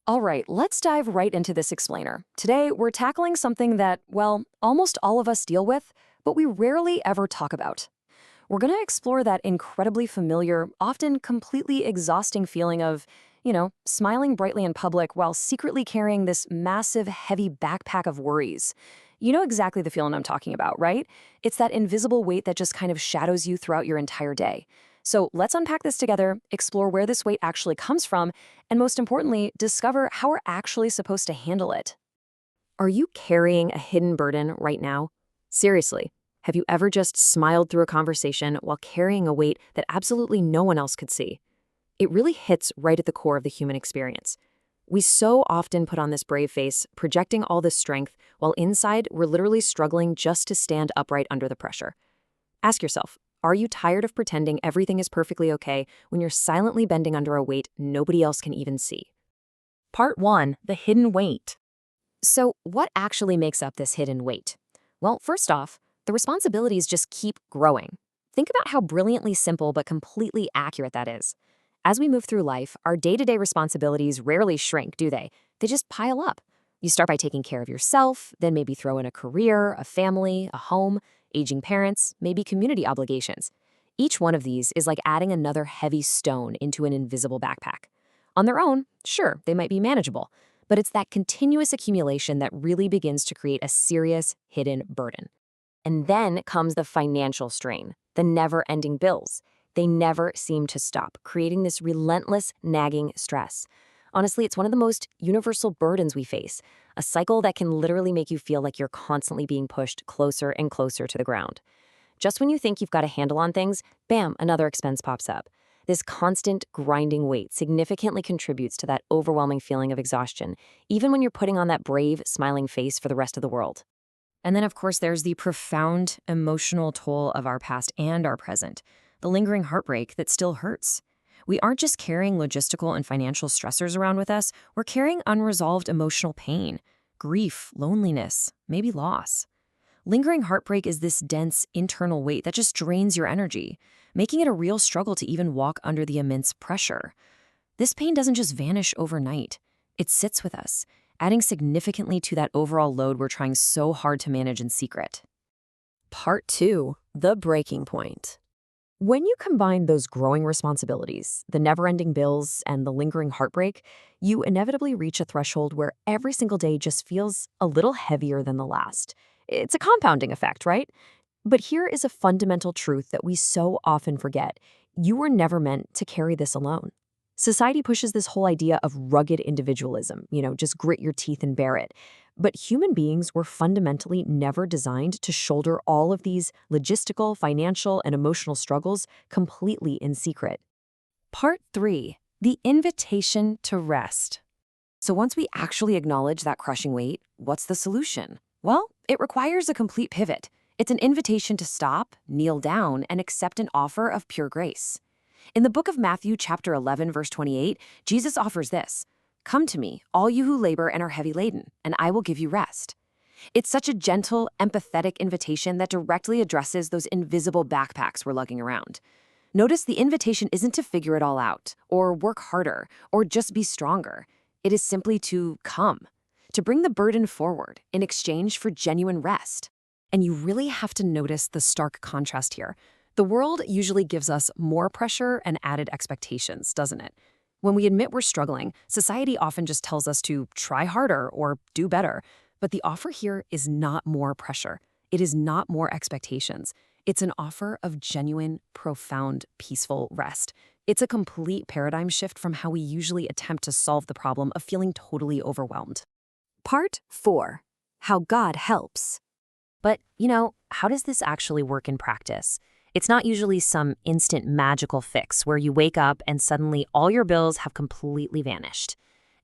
All right, let's dive right into this explainer. Today, we're tackling something that, well, almost all of us deal with, but we rarely ever talk about. We're going to explore that incredibly familiar, often completely exhausting feeling of, smiling brightly in public while secretly carrying this massive, heavy backpack of worries. You know exactly the feeling I'm talking about, right? It's that invisible weight that just kind of shadows you throughout your entire day. So let's unpack this together, explore where this weight actually comes from, and most importantly, discover how we're actually supposed to handle it. Are you carrying a hidden burden right now? Seriously, have you ever just smiled through a conversation while carrying a weight that absolutely no one else could see? It really hits right at the core of the human experience. We so often put on this brave face, projecting all this strength, while inside we're literally struggling just to stand upright under the pressure. Ask yourself, are you tired of pretending everything is perfectly okay when you're silently bending under a weight nobody else can even see? Part 1. The Hidden Weight. So, what actually makes up this hidden weight? Well, first off, the responsibilities just keep growing. Think about how brilliantly simple but completely accurate that is. As we move through life, our day-to-day responsibilities rarely shrink, do they? They just pile up. You start by taking care of yourself, then maybe throw in a career, a family, a home, aging parents, maybe community obligations. Each one of these is like adding another heavy stone into an invisible backpack. On their own, sure, they might be manageable, but it's that continuous accumulation that really begins to create a serious hidden burden. And then comes the financial strain, the never-ending bills. They never seem to stop, creating this relentless, nagging stress. Honestly, it's one of the most universal burdens we face, a cycle that can literally make you feel like you're constantly being pushed closer and closer to the ground. Just when you think you've got a handle on things, bam, another expense pops up. This constant grinding weight significantly contributes to that overwhelming feeling of exhaustion, even when you're putting on that brave, smiling face for the rest of the world. And then, of course, there's the profound emotional toll of our past and our present, the lingering heartbreak that still hurts. We aren't just carrying logistical and financial stressors around with us, we're carrying unresolved emotional pain, grief, loneliness, maybe loss. Lingering heartbreak is this dense internal weight that just drains your energy, making it a real struggle to even walk under the immense pressure. This pain doesn't just vanish overnight. It sits with us, adding significantly to that overall load we're trying so hard to manage in secret. Part 2. The breaking point. When you combine those growing responsibilities, the never-ending bills, and the lingering heartbreak, you inevitably reach a threshold where every single day just feels a little heavier than the last. It's a compounding effect, right? But here is a fundamental truth that we so often forget. You were never meant to carry this alone. Society pushes this whole idea of rugged individualism, just grit your teeth and bear it. But human beings were fundamentally never designed to shoulder all of these logistical, financial, and emotional struggles completely in secret. Part 3. The invitation to rest. So once we actually acknowledge that crushing weight, what's the solution? Well, it requires a complete pivot. It's an invitation to stop, kneel down, and accept an offer of pure grace. In the book of Matthew, chapter 11, verse 28, Jesus offers this: "Come to me, all you who labor and are heavy laden, and I will give you rest." It's such a gentle, empathetic invitation that directly addresses those invisible backpacks we're lugging around. Notice the invitation isn't to figure it all out, or work harder, or just be stronger. It is simply to come, to bring the burden forward in exchange for genuine rest. And you really have to notice the stark contrast here. The world usually gives us more pressure and added expectations, doesn't it? When we admit we're struggling, society often just tells us to try harder or do better. But the offer here is not more pressure. It is not more expectations. It's an offer of genuine, profound, peaceful rest. It's a complete paradigm shift from how we usually attempt to solve the problem of feeling totally overwhelmed. Part 4. How God helps. But, how does this actually work in practice? It's not usually some instant magical fix where you wake up and suddenly all your bills have completely vanished.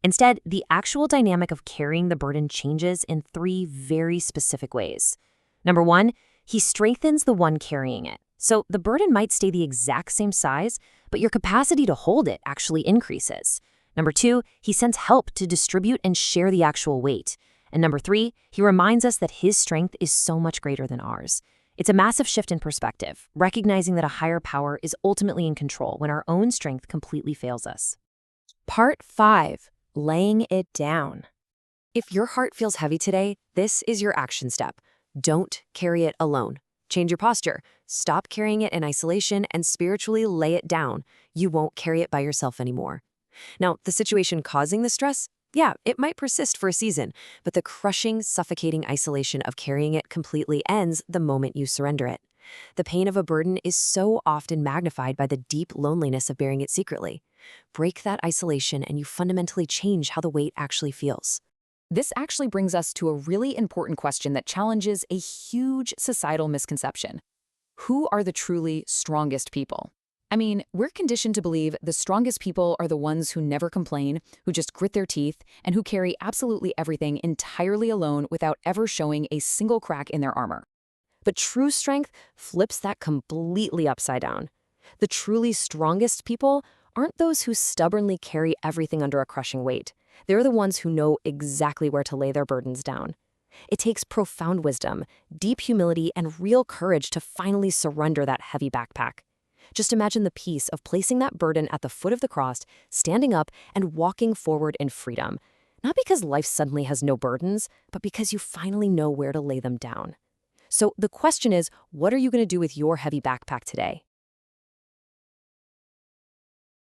Instead, the actual dynamic of carrying the burden changes in 3 very specific ways. Number 1, he strengthens the one carrying it. So the burden might stay the exact same size, but your capacity to hold it actually increases. Number 2, he sends help to distribute and share the actual weight. And number 3, he reminds us that his strength is so much greater than ours. It's a massive shift in perspective, recognizing that a higher power is ultimately in control when our own strength completely fails us. Part 5. laying it down. If your heart feels heavy today, this is your action step. Don't carry it alone. Change your posture. Stop carrying it in isolation and spiritually lay it down. You won't carry it by yourself anymore. Now, the situation causing the stress, yeah, it might persist for a season, but the crushing, suffocating isolation of carrying it completely ends the moment you surrender it. The pain of a burden is so often magnified by the deep loneliness of bearing it secretly. Break that isolation and you fundamentally change how the weight actually feels. This actually brings us to a really important question that challenges a huge societal misconception. Who are the truly strongest people? I mean, we're conditioned to believe the strongest people are the ones who never complain, who just grit their teeth, and who carry absolutely everything entirely alone without ever showing a single crack in their armor. But true strength flips that completely upside down. The truly strongest people aren't those who stubbornly carry everything under a crushing weight. They're the ones who know exactly where to lay their burdens down. It takes profound wisdom, deep humility, and real courage to finally surrender that heavy backpack. Just imagine the peace of placing that burden at the foot of the cross, standing up, and walking forward in freedom. Not because life suddenly has no burdens, but because you finally know where to lay them down. So the question is, what are you going to do with your heavy backpack today?